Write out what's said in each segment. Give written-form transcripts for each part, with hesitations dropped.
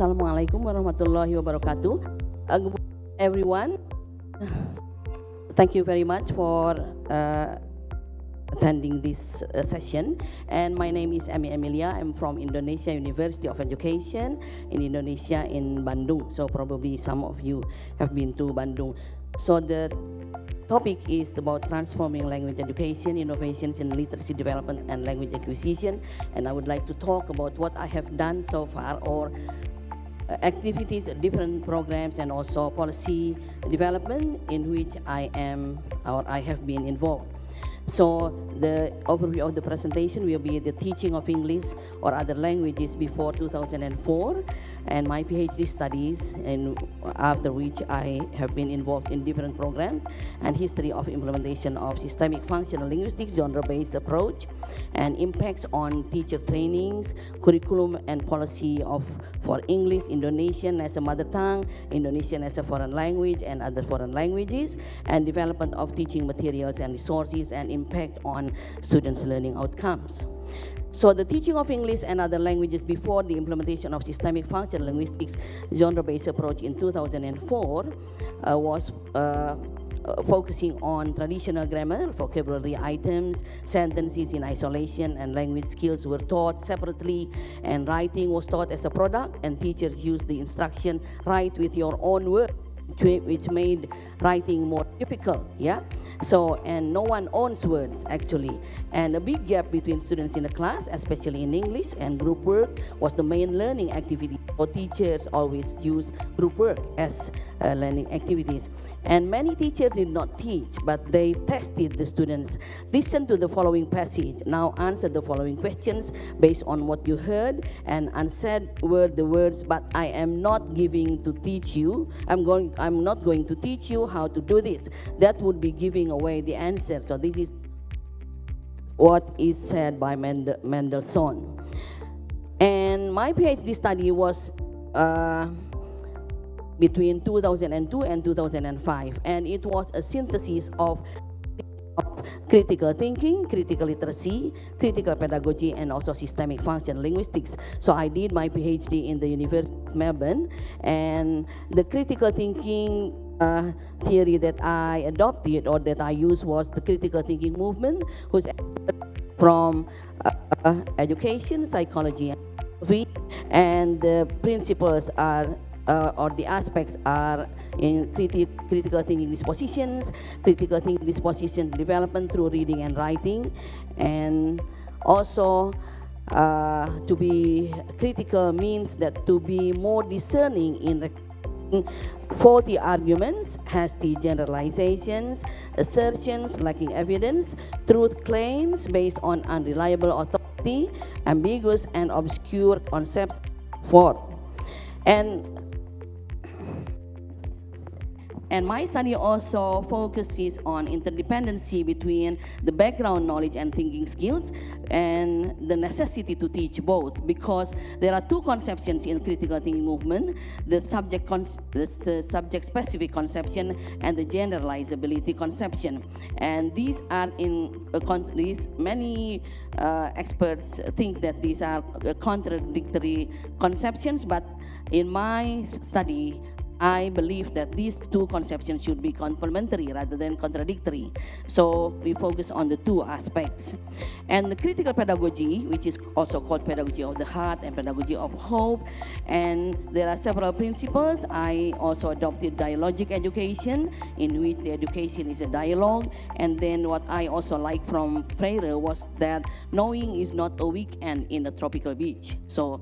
Assalamualaikum warahmatullahi wabarakatuh. Good morning, everyone. Thank you very much for attending this session. And my name is Emi Emilia. I'm from Indonesia University of Education in Indonesia in Bandung. So probably some of you have been to Bandung. So the topic is about transforming language education, innovations in literacy development and language acquisition. And I would like to talk about what I have done so far, or activities, different programs, and also policy development in which I am or I have been involved. So the overview of the presentation will be the teaching of English or other languages before 2004 and my PhD studies, and after which I have been involved in different programs, and history of implementation of systemic functional linguistics, genre-based approach, and impacts on teacher trainings, curriculum and policy for English, Indonesian as a mother tongue, Indonesian as a foreign language, and other foreign languages, and development of teaching materials and resources, and impact on students' learning outcomes. So the teaching of English and other languages before the implementation of systemic functional linguistics genre-based approach in 2004 was focusing on traditional grammar, vocabulary items, sentences in isolation, and language skills were taught separately, and writing was taught as a product, and teachers used the instruction, write with your own words, which made writing more difficult, yeah? So, and no one owns words actually. And a big gap between students in the class, especially in English, and group work was the main learning activity. So teachers always used group work as learning activities. And many teachers did not teach, but they tested the students. Listen to the following passage. Now answer the following questions based on what you heard, and unsaid were the words, but I am not giving to teach you. I'm not going to teach you how to do this. That would be giving away the answer. So this is what is said by Mendelssohn. And my PhD study was between 2002 and 2005, and it was a synthesis of critical thinking, critical literacy, critical pedagogy, and also systemic functional linguistics. So I did my PhD in the University of Melbourne, and the critical thinking theory that I adopted or that I used was the critical thinking movement, whose from education, psychology, and philosophy, and the principles are or the aspects are in critical thinking dispositions, critical thinking disposition development through reading and writing, and also to be critical means that to be more discerning in faulty arguments, hasty generalizations, assertions lacking evidence, truth claims based on unreliable authority, ambiguous and obscure concepts, forth. And my study also focuses on interdependency between the background knowledge and thinking skills, and the necessity to teach both, because there are two conceptions in critical thinking movement: the subject-specific conception and the generalizability conception. And these are many experts think that these are contradictory conceptions, but in my study, I believe that these two conceptions should be complementary rather than contradictory. So we focus on the two aspects. And the critical pedagogy, which is also called pedagogy of the heart and pedagogy of hope, and there are several principles. I also adopted dialogic education, in which the education is a dialogue. And then what I also like from Freire was that knowing is not a weekend in a tropical beach. So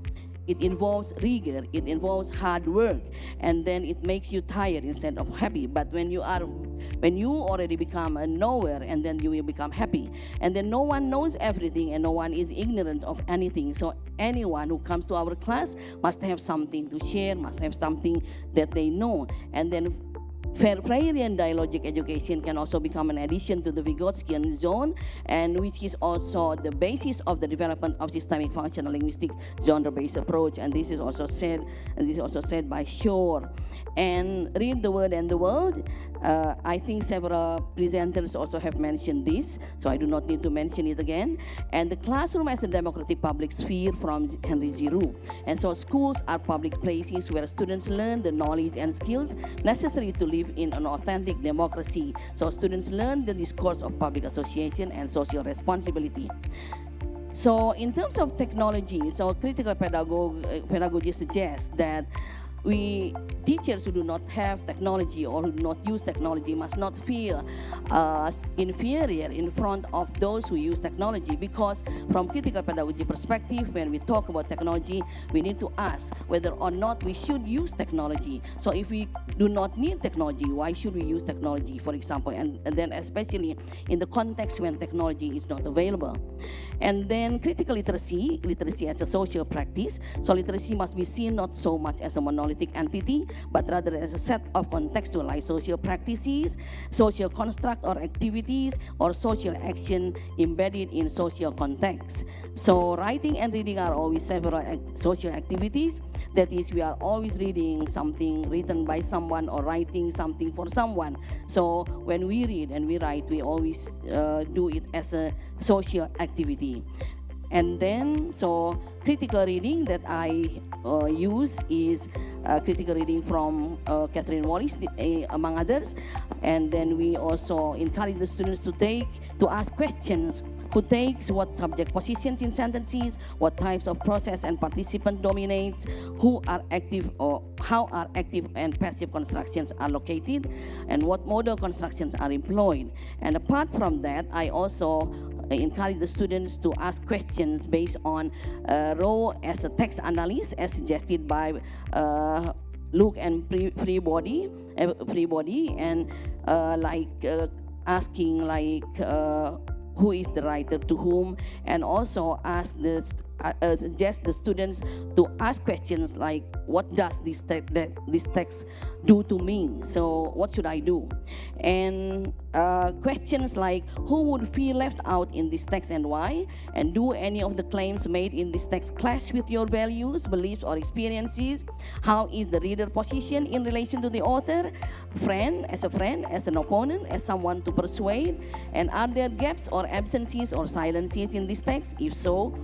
it involves rigor, it involves hard work, and then it makes you tired instead of happy. But when you already become a knower, and then you will become happy. And then no one knows everything, and no one is ignorant of anything. So anyone who comes to our class must have something to share, must have something that they know. And then Freirean dialogic education can also become an addition to the Vygotskian zone, and which is also the basis of the development of systemic functional linguistics genre-based approach. And this is also said by Shore. And read the word and the world. I think several presenters also have mentioned this, so I do not need to mention it again. And the classroom as a democratic public sphere from Henry Giroux. And so schools are public places where students learn the knowledge and skills necessary to live in an authentic democracy. So students learn the discourse of public association and social responsibility. So in terms of technology, so critical pedagogy suggests that teachers who do not have technology or who do not use technology must not feel inferior in front of those who use technology, because from critical pedagogy perspective, when we talk about technology, we need to ask whether or not we should use technology. So if we do not need technology, why should we use technology, for example, and then especially in the context when technology is not available. And then critical literacy as a social practice. So literacy must be seen not so much as a monolithic entity, but rather as a set of contextualized social practices, social construct or activities, or social action embedded in social context. So writing and reading are always several social activities. That is, we are always reading something written by someone or writing something for someone. So when we read and we write, we always do it as a social activity. And then, so critical reading that I use is critical reading from Catherine Wallis, among others. And then we also encourage the students to ask questions. Who takes what subject positions in sentences, what types of process and participant dominates, who are active or how are active and passive constructions are located, and what modal constructions are employed. And apart from that, I also encourage the students to ask questions based on role as a text analyst, as suggested by Luke and Freebody, and asking who is the writer to whom, and also suggest the students to ask questions like, what does this text do to me? So what should I do? And questions like, who would feel left out in this text and why? And do any of the claims made in this text clash with your values, beliefs, or experiences? How is the reader positioned in relation to the author? As an opponent, as someone to persuade? And are there gaps or absences or silences in this text? If so,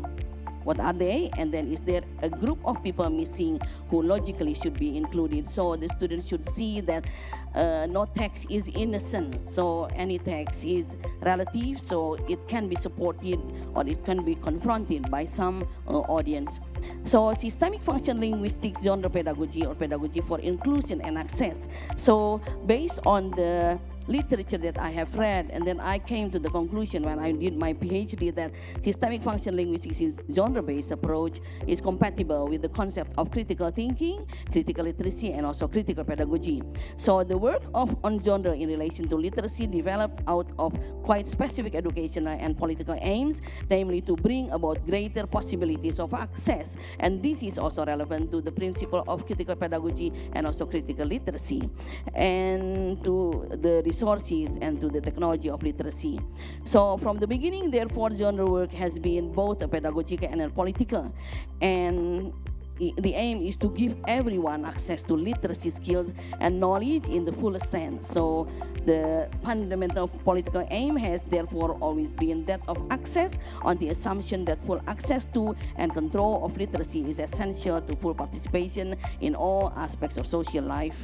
what are they? And then is there a group of people missing who logically should be included? So the students should see that no text is innocent. So any text is relative, so it can be supported or it can be confronted by some audience. So systemic function linguistics, genre pedagogy, or pedagogy for inclusion and access. So based on the literature that I have read, and then I came to the conclusion when I did my PhD that systemic function linguistics is genre-based approach is compatible with the concept of critical thinking, critical literacy, and also critical pedagogy. So the work on genre in relation to literacy developed out of quite specific educational and political aims, namely to bring about greater possibilities of access. And this is also relevant to the principle of critical pedagogy and also critical literacy, and to the resources and to the technology of literacy. So from the beginning, therefore, genre work has been both a pedagogical and a political. And the aim is to give everyone access to literacy skills and knowledge in the fullest sense. So the fundamental political aim has therefore always been that of access, on the assumption that full access to and control of literacy is essential to full participation in all aspects of social life.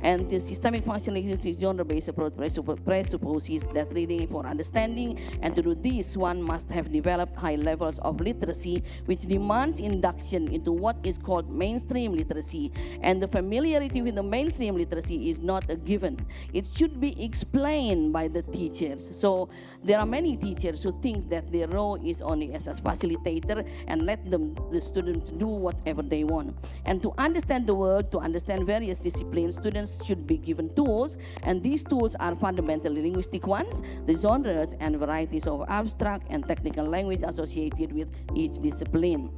And the systemic function linguistics genre-based approach presupposes that reading for understanding, and to do this, one must have developed high levels of literacy, which demands induction into what is called mainstream literacy. And the familiarity with the mainstream literacy is not a given. It should be explained by the teachers. So there are many teachers who think that their role is only as a facilitator and let the students do whatever they want. And to understand the world, to understand various disciplines, students should be given tools, and these tools are fundamentally linguistic ones, the genres and varieties of abstract and technical language associated with each discipline.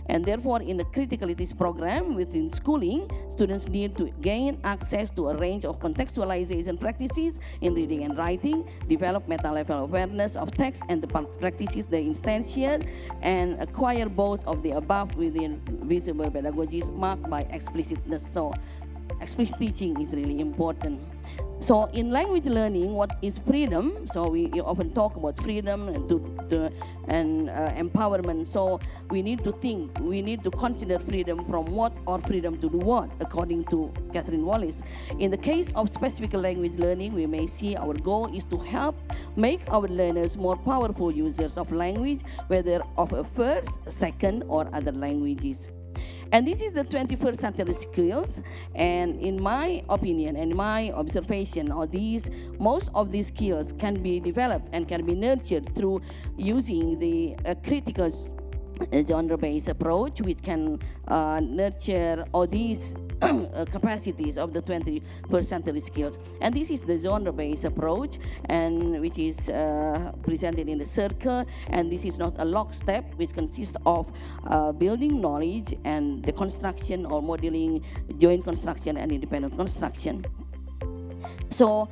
And therefore, in the critical literacy program within schooling, students need to gain access to a range of contextualization practices in reading and writing, develop meta-level awareness of text and the practices they instantiate, and acquire both of the above within visible pedagogies marked by explicitness. So explicit teaching is really important. So in language learning, what is freedom? So we often talk about freedom and empowerment. So we need to consider freedom from what or freedom to do what, according to Catherine Wallace. In the case of specific language learning, we may see our goal is to help make our learners more powerful users of language, whether of a first, second, or other languages. And this is the 21st century skills, and in my opinion and my observation, most of these skills can be developed and can be nurtured through using the critical genre-based approach, which can nurture all these capacities of the 21st century skills. And this is the genre-based approach, and which is presented in the circle. And this is not a lockstep, which consists of building knowledge and the construction or modeling, joint construction and independent construction. So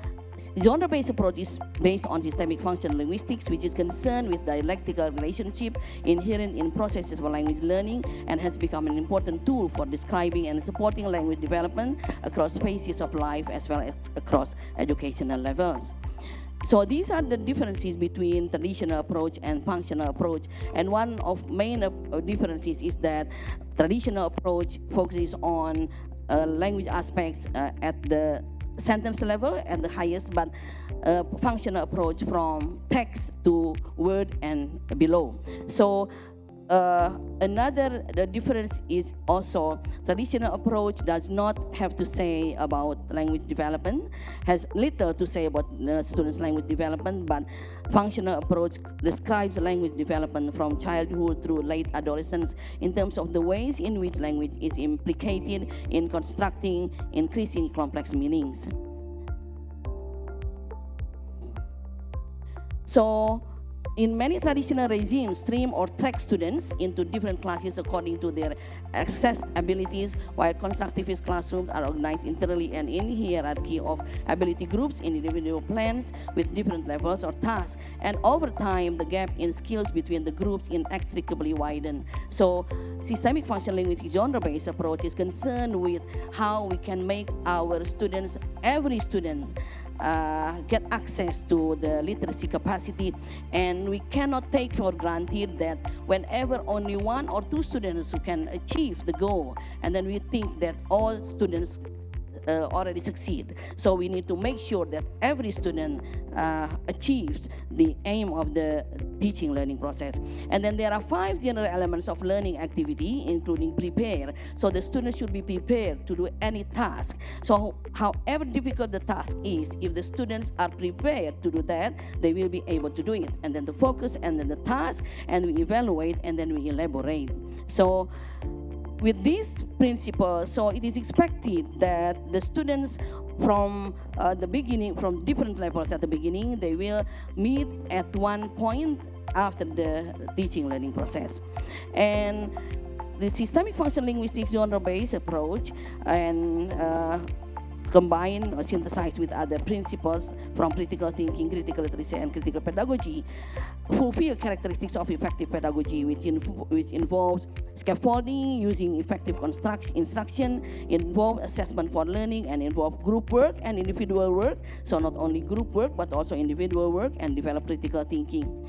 genre-based approach is based on systemic functional linguistics, which is concerned with dialectical relationship inherent in processes of language learning, and has become an important tool for describing and supporting language development across phases of life as well as across educational levels. So these are the differences between traditional approach and functional approach. And one of main differences is that traditional approach focuses on language aspects at the sentence level at the highest, but functional approach from text to word and below. So the difference is also traditional approach does not have to say about language development, has little to say about students' language development, but functional approach describes language development from childhood through late adolescence in terms of the ways in which language is implicated in constructing increasingly complex meanings. So in many traditional regimes, stream or track students into different classes according to their access abilities, while constructivist classrooms are organized internally and in hierarchy of ability groups in individual plans with different levels or tasks. And over time, the gap in skills between the groups inextricably widen. So systemic functional linguistic genre-based approach is concerned with how we can make our students, every student, get access to the literacy capacity, and we cannot take for granted that whenever only one or two students who can achieve the goal, and then we think that all students already succeed. So we need to make sure that every student achieves the aim of the teaching learning process. And then there are 5 general elements of learning activity, including prepare. So the student should be prepared to do any task. So however difficult the task is, if the students are prepared to do that, they will be able to do it. And then the focus, and then the task, and we evaluate, and then we elaborate. So with this principle, so it is expected that the students from the beginning, from different levels at the beginning, they will meet at one point after the teaching learning process. And the systemic functional linguistics genre-based approach and combined or synthesized with other principles from critical thinking, critical literacy, and critical pedagogy, fulfill characteristics of effective pedagogy, which involves scaffolding, using effective instruction, involve assessment for learning, and involve group work and individual work. So not only group work, but also individual work, and develop critical thinking.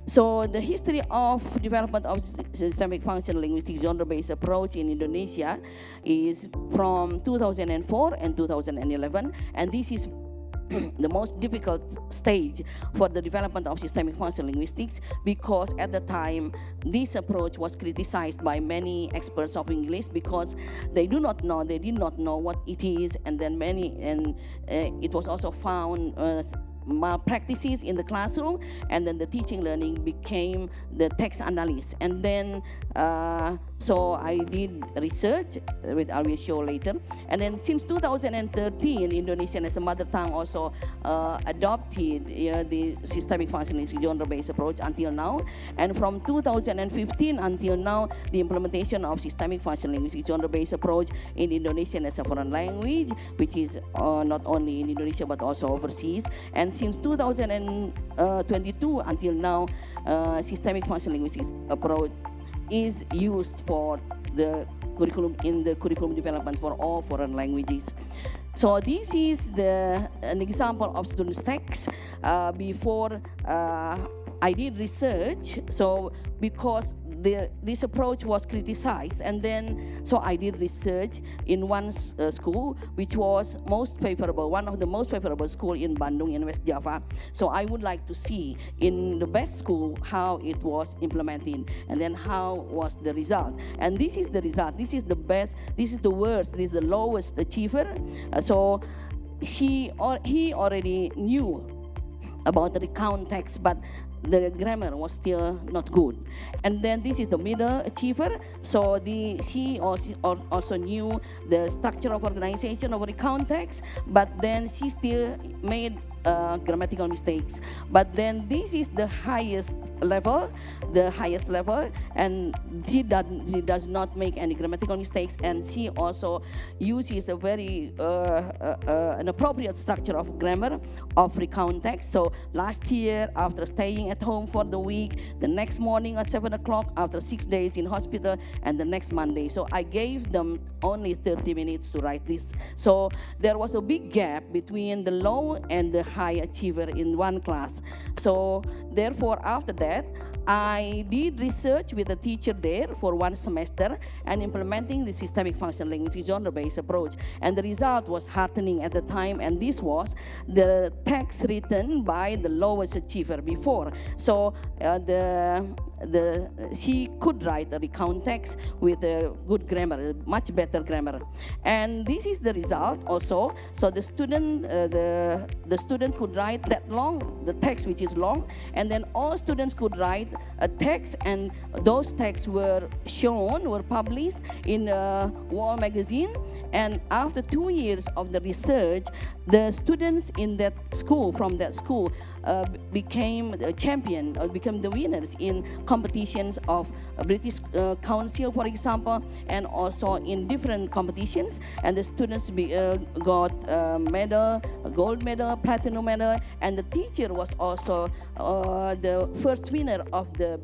So the history of development of systemic functional linguistic genre-based approach in Indonesia is from 2004 and 2011, and this is the most difficult stage for the development of systemic functional linguistics, because at the time this approach was criticized by many experts of English because they did not know what it is, and then it was also found malpractices in the classroom, and then the teaching learning became the text analysis. And then so I did research, which I will show later. And then since 2013, Indonesian as a mother tongue also adopted the systemic functional genre-based approach until now. And from 2015 until now, the implementation of systemic functional linguistic genre-based approach in Indonesian as a foreign language, which is not only in Indonesia but also overseas. And since 2022 until now, systemic functional linguistics approach is used for the curriculum development for all foreign languages. So this is an example of students' text before I did research. So because this approach was criticized, and then so I did research in one school which was most favorable, one of the most favorable school in Bandung in West Java. So I would like to see in the best school how it was implemented, and then how was the result. And this is the result. This is the best. This is the worst. This is the lowest achiever. So he already knew about the recount text, but the grammar was still not good. And then this is the middle achiever. So she also knew the structure of organization of recount text, but then she still made grammatical mistakes. But then this is the highest level, and she does not make any grammatical mistakes, and she also uses a very an appropriate structure of grammar of recount text. So last year, after staying at home for the week, the next morning at 7 o'clock, after 6 days in hospital, and the next Monday. So I gave them only 30 minutes to write this. So there was a big gap between the low and the high achiever in one class. So therefore, after that, I did research with a teacher there for one semester and implementing the systemic functional linguistic genre-based approach. And the result was heartening at the time, and this was the text written by the lowest achiever before. So she could write a recount text with a good grammar, much better grammar. And this is the result also. So the student could write that long, the text which is long, and then all students could write a text, and those texts were published in a wall magazine. And after 2 years of the research, the students in that school, from that school, became a champion, or became the winners in competitions of British Council, for example, and also in different competitions. And the students got medal, a gold medal, platinum medal, and the teacher was also the first winner of the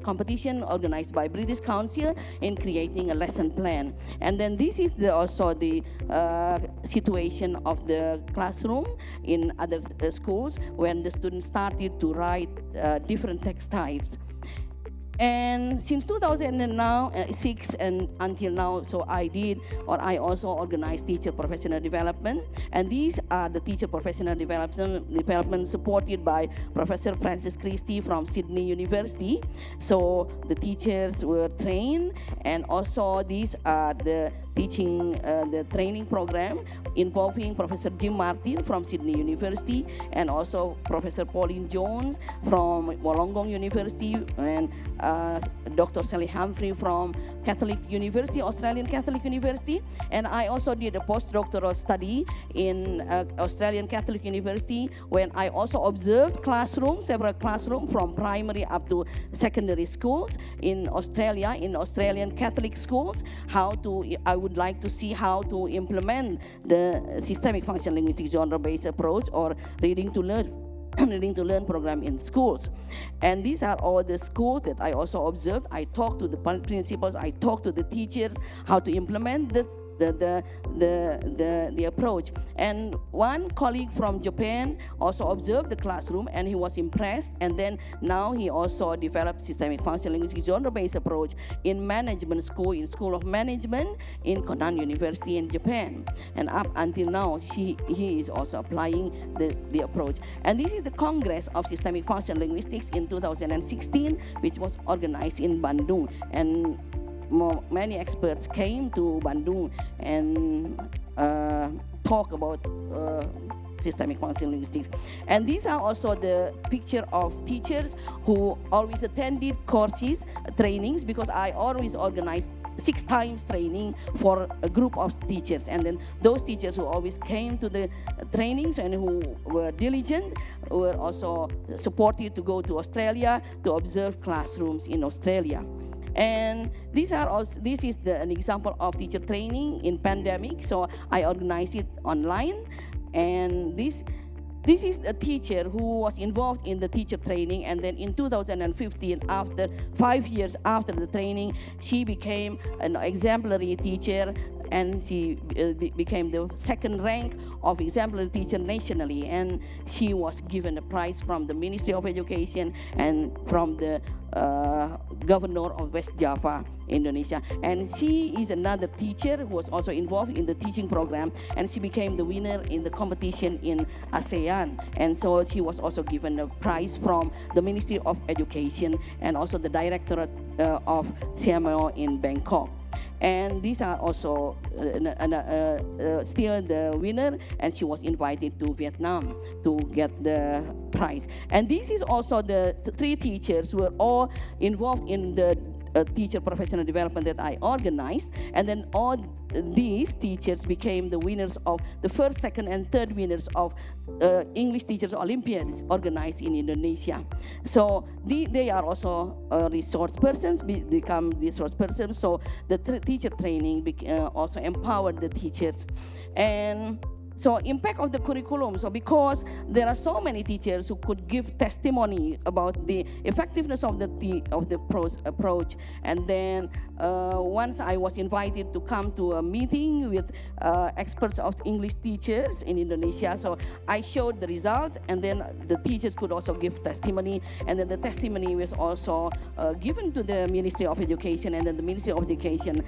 competition organized by British Council in creating a lesson plan. And then this is also the situation of the classroom in other schools when the students started to write different text types. And since 2006 and until now, so I also organized teacher professional development, and these are the teacher professional development supported by Professor Francis Christie from Sydney University. So the teachers were trained, and also these are the the training program involving Professor Jim Martin from Sydney University, and also Professor Pauline Jones from Wollongong University, and Dr. Sally Humphrey from Catholic University, Australian Catholic University. And I also did a postdoctoral study in Australian Catholic University, when I also observed several classrooms from primary up to secondary schools in Australia, in Australian Catholic schools. I would like to see how to implement the systemic functional linguistic genre-based approach, or reading to learn program in schools. And these are all the schools that I also observed. I talked to the principals, I talked to the teachers how to implement the approach. And one colleague from Japan also observed the classroom, and he was impressed. And then now he also developed systemic functional linguistic genre-based approach in management school, in School of Management in Konan University in Japan. And up until now, he is also applying the approach. And this is the Congress of Systemic Functional Linguistics in 2016, which was organized in Bandung. And many experts came to Bandung and talk about systemic functional linguistics. And these are also the picture of teachers who always attended courses, trainings, because I always organized 6 times training for a group of teachers. And then those teachers who always came to the trainings and who were diligent were also supported to go to Australia to observe classrooms in Australia. And this is an example of teacher training in pandemic. So I organized it online, and this this is a teacher who was involved in the teacher training, and then in 2015, after 5 years after the training, she became an exemplary teacher, and she became the second rank of exemplary teacher nationally, and she was given a prize from the Ministry of Education and from the governor of West Java, Indonesia. And she is another teacher who was also involved in the teaching program, and she became the winner in the competition in ASEAN. And so she was also given a prize from the Ministry of Education and also the Directorate of CMO in Bangkok. And these are also still the winner, and she was invited to Vietnam to get the prize. And this is also the three teachers who were all involved in the teacher professional development that I organized, and then all these teachers became the winners of the first, second, and third winners of English Teachers Olympiads organized in Indonesia. So they are also resource persons, become resource persons. So the teacher training also empowered the teachers. And so impact of the curriculum. So because there are so many teachers who could give testimony about the effectiveness of the approach, and then once I was invited to come to a meeting with experts of English teachers in Indonesia, so I showed the results, and then the teachers could also give testimony, and then the testimony was also given to the Ministry of Education, and then the Ministry of Education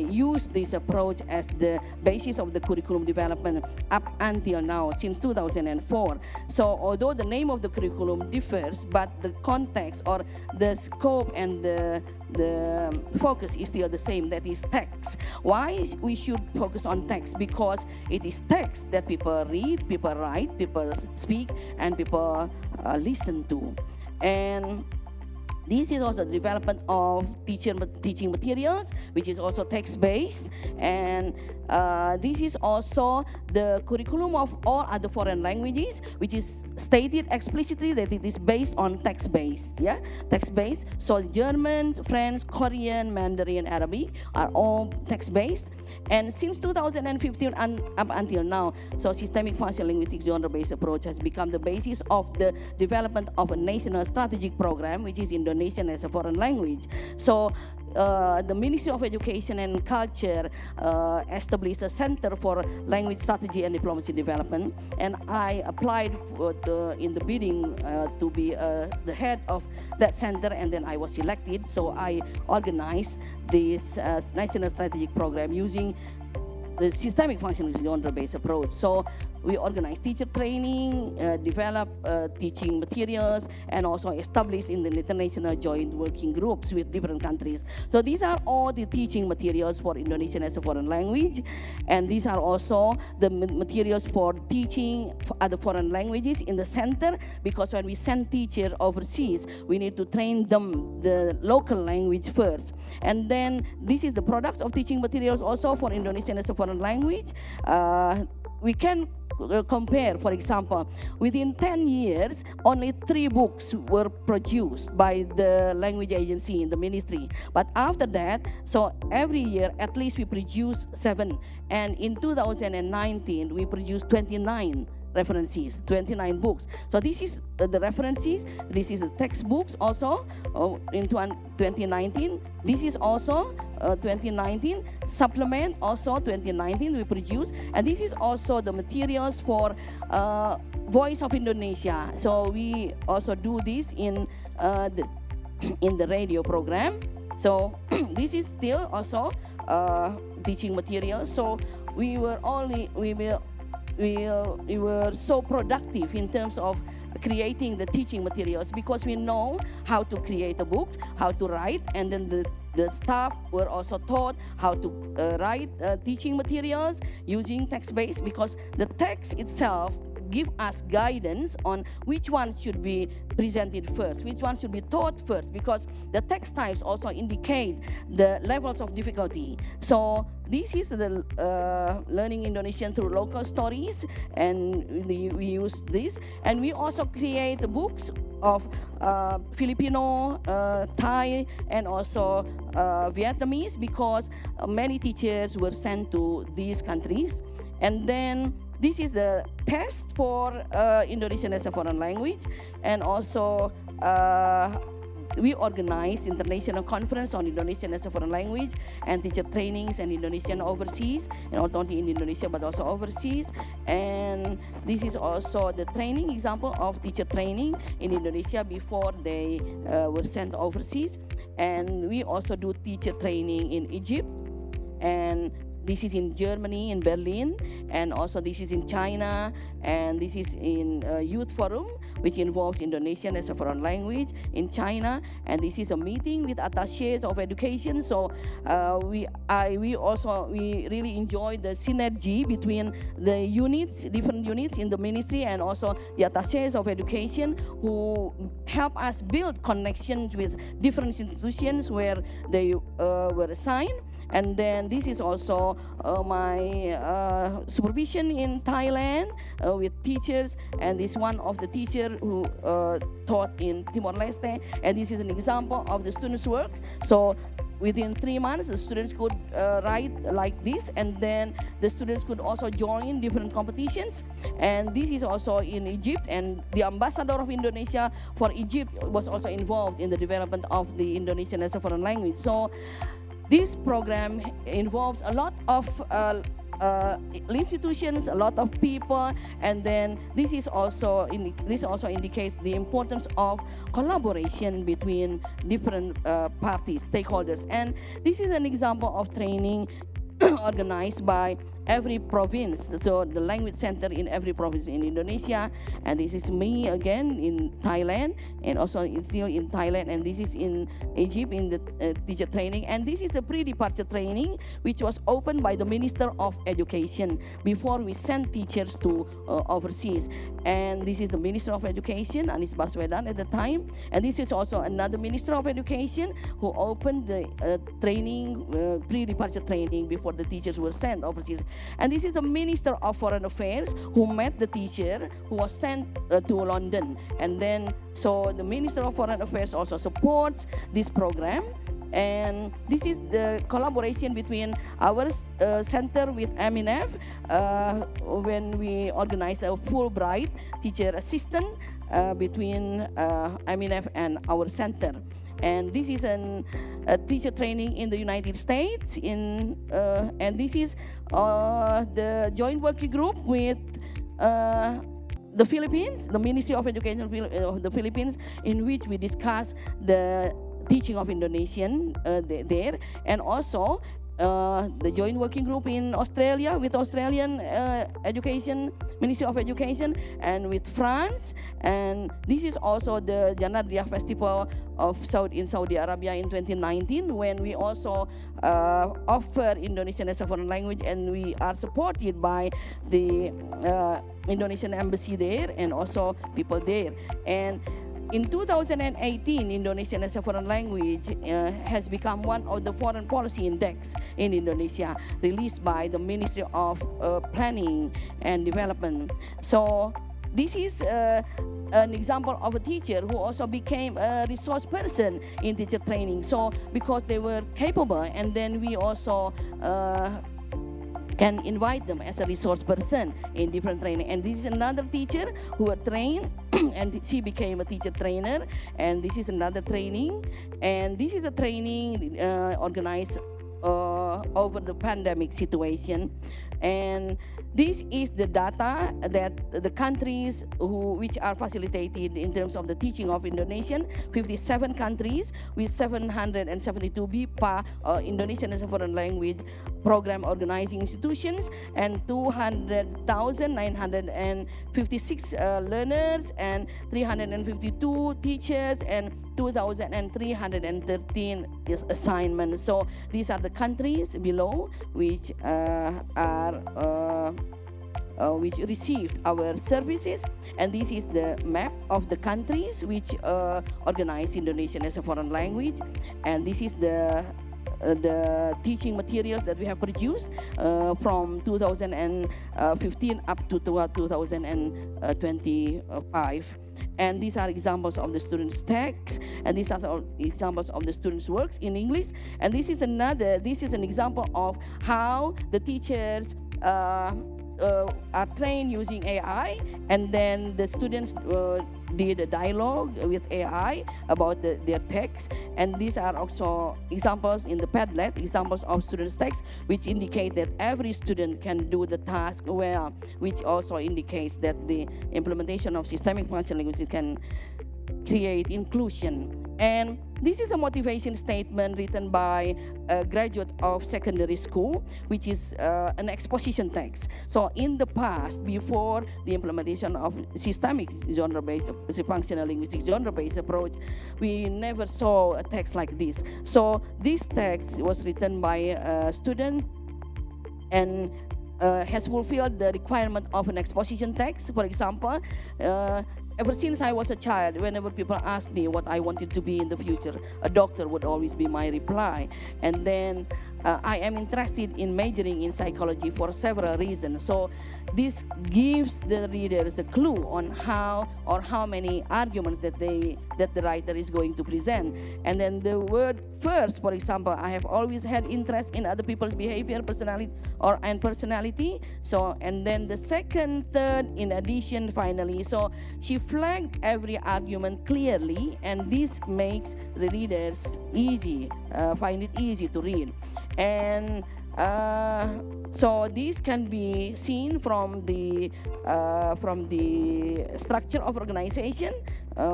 used this approach as the basis of the curriculum development up until now, since 2004. So although the name of the curriculum differs, but the context or the scope and the focus is still the same, that is text. Why we should focus on text? Because it is text that people read, people write, people speak, and people listen to. And this is also the development of teaching materials, which is also text-based, and this is also the curriculum of all other foreign languages, which is stated explicitly that it is based on text-based, yeah, text-based. So German, French, Korean, Mandarin, Arabic are all text-based. And since 2015 up until now, so systemic functional linguistics genre-based approach has become the basis of the development of a national strategic program, which is Indonesian as a foreign language. So the Ministry of Education and Culture established a Center for Language Strategy and Diplomacy Development, and I applied in the bidding to be the head of that center, and then I was selected. So I organized this national strategic program using the systemic functional genre-based approach. So we organize teacher training, develop teaching materials, and also establish in the international joint working groups with different countries. So these are all the teaching materials for Indonesian as a foreign language, and these are also the materials for teaching other foreign languages in the center, because when we send teachers overseas, we need to train them the local language first. And then this is the products of teaching materials also for Indonesian as a foreign language. We can compare, for example, within 10 years, only 3 books were produced by the language agency in the ministry. But after that, so every year, at least we produce 7. And in 2019, we produced 29 references, 29 books. So this is the references, this is the textbooks also in 2019. This is also 2019, supplement also 2019 we produced, and this is also the materials for Voice of Indonesia. So we also do this in the radio program. So this is still also teaching materials. So we were so productive in terms of creating the teaching materials, because we know how to create a book, how to write, and then the staff were also taught how to write teaching materials using text-based, because the text itself give us guidance on which one should be presented first, which one should be taught first, because the text types also indicate the levels of difficulty. So this is the learning Indonesian through local stories, and we use this, and we also create books of Filipino, Thai, and also Vietnamese, because many teachers were sent to these countries. And then this is the test for Indonesian as a foreign language, and also we organize international conference on Indonesian as a foreign language and teacher trainings and Indonesian overseas, and not only in Indonesia but also overseas. And this is also the training example of teacher training in Indonesia before they were sent overseas. And we also do teacher training in Egypt, and this is in Germany, in Berlin, and also this is in China, and this is in Youth Forum, which involves Indonesian as a foreign language in China, and this is a meeting with attachés of education. So we really enjoy the synergy between the units, different units in the ministry, and also the attachés of education who help us build connections with different institutions where they were assigned. And then this is also my supervision in Thailand with teachers, and this one of the teacher who taught in Timor-Leste, and this is an example of the students' work. So within 3 months, the students could write like this, and then the students could also join different competitions. And this is also in Egypt, and the ambassador of Indonesia for Egypt was also involved in the development of the Indonesian as a foreign language. So this program involves a lot of institutions, a lot of people, and then this also indicates the importance of collaboration between different parties, stakeholders. And this is an example of training organized by every province, so the language center in every province in Indonesia. And this is me again in Thailand, and also it's still in Thailand, and this is in Egypt in the teacher training. And this is a pre-departure training which was opened by the Minister of Education before we send teachers to overseas. And this is the Minister of Education, Anies Baswedan at the time, and this is also another Minister of Education who opened the training, pre-departure training before the teachers were sent overseas. And this is the Minister of Foreign Affairs who met the teacher who was sent to London. And then, so the Minister of Foreign Affairs also supports this program. And this is the collaboration between our center with Emi when we organize a Fulbright teacher assistant between Emi and our center. And this is a teacher training in the United States, and this is the joint working group with the Philippines, the Ministry of Education of the Philippines, in which we discuss the teaching of Indonesian there, and also the joint working group in Australia with Australian Ministry of Education, and with France. And this is also the Janadria Festival in Saudi Arabia in 2019, when we also offer Indonesian as a foreign language, and we are supported by the Indonesian embassy there and also people there. And in 2018, Indonesian as a foreign language has become one of the foreign policy index in Indonesia, released by the Ministry of Planning and Development. So this is an example of a teacher who also became a resource person in teacher training. So because they were capable, and then we also can invite them as a resource person in different training. And this is another teacher who were trained and she became a teacher trainer. And this is another training, and this is a training organized over the pandemic situation. And this is the data that the countries which are facilitated in terms of the teaching of Indonesian, 57 countries with 772 BIPA, Indonesian as a foreign language program organizing institutions, and 200,956 learners, and 352 teachers, and 2,313 assignments. So these are the countries below which which received our services, and this is the map of the countries which organize Indonesian as a foreign language. And this is the teaching materials that we have produced from 2015 up to 2025. And these are examples of the students' texts, and these are examples of the students' works in English. And this is an example of how the teachers are trained using AI, and then the students did a dialogue with AI about their text, and these are also examples in the Padlet, examples of students' text, which indicate that every student can do the task well, which also indicates that the implementation of systemic functional linguistics can create inclusion. And this is a motivation statement written by a graduate of secondary school, which is an exposition text. So in the past, before the implementation of systemic genre-based, functional linguistic genre-based approach, we never saw a text like this. So this text was written by a student and has fulfilled the requirement of an exposition text. For example, ever since I was a child, whenever people asked me what I wanted to be in the future, a doctor would always be my reply. And then I am interested in majoring in psychology for several reasons. So this gives the readers a clue on how or how many arguments that the writer is going to present. And then the word first, for example, I have always had interest in other people's behavior, personality, and personality. So, and then the second, third, in addition, finally. So she flagged every argument clearly, and this makes the readers find it easy to read. And so this can be seen from the structure of organization,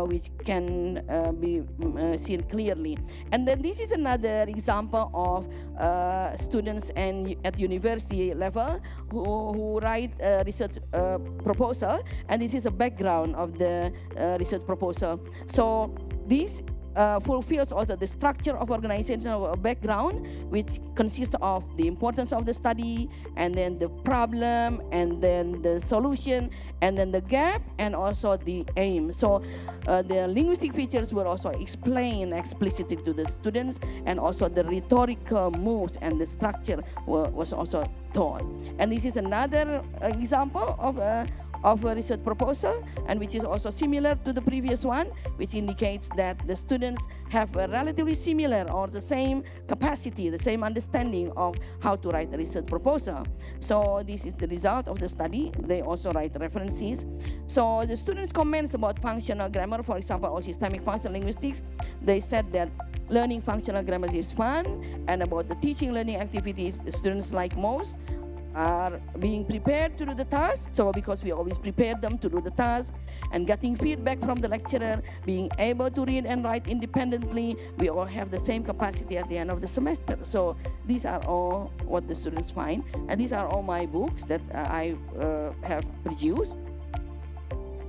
which can be seen clearly. And then this is another example of students at university level who write a research proposal, and this is a background of the research proposal. So this fulfills also the structure of organizational background, which consists of the importance of the study, and then the problem, and then the solution, and then the gap, and also the aim. So the linguistic features were also explained explicitly to the students, and also the rhetorical moves and the structure was also taught. And this is another example of a research proposal, and which is also similar to the previous one, which indicates that the students have a relatively similar or the same capacity, the same understanding of how to write a research proposal. So this is the result of the study. They also write references. So the students' comments about functional grammar, for example, or systemic functional linguistics, they said that learning functional grammar is fun, and about the teaching learning activities the students like most are being prepared to do the task. So because we always prepare them to do the task, and getting feedback from the lecturer, being able to read and write independently, we all have the same capacity at the end of the semester. So these are all what the students find, and these are all my books that I have produced.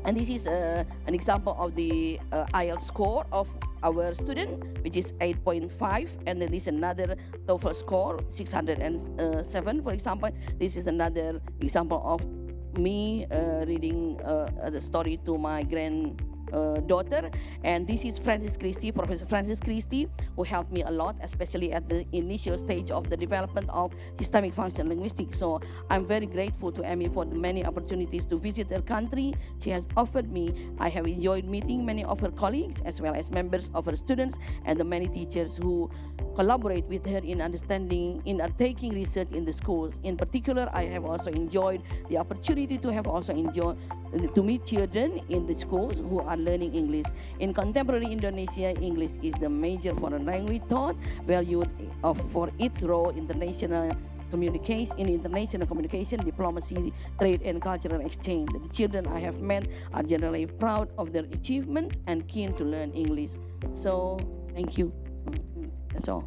And this is an example of the IELTS score of our student, which is 8.5, and then this is another TOEFL score, 607, for example. This is another example of me reading the story to my granddaughter. And this is Francis Christie, Professor Francis Christie, who helped me a lot, especially at the initial stage of the development of systemic functional linguistics. So I'm very grateful to Emi for the many opportunities to visit her country she has offered me. I have enjoyed meeting many of her colleagues, as well as members of her students, and the many teachers who collaborate with her in undertaking research in the schools. In particular, I have also enjoyed the opportunity to meet children in the schools who are learning English. In contemporary Indonesia, English is the major foreign language taught, valued for its role in international communication, diplomacy, trade, and cultural exchange. The children I have met are generally proud of their achievements and keen to learn English. So, thank you. That's all.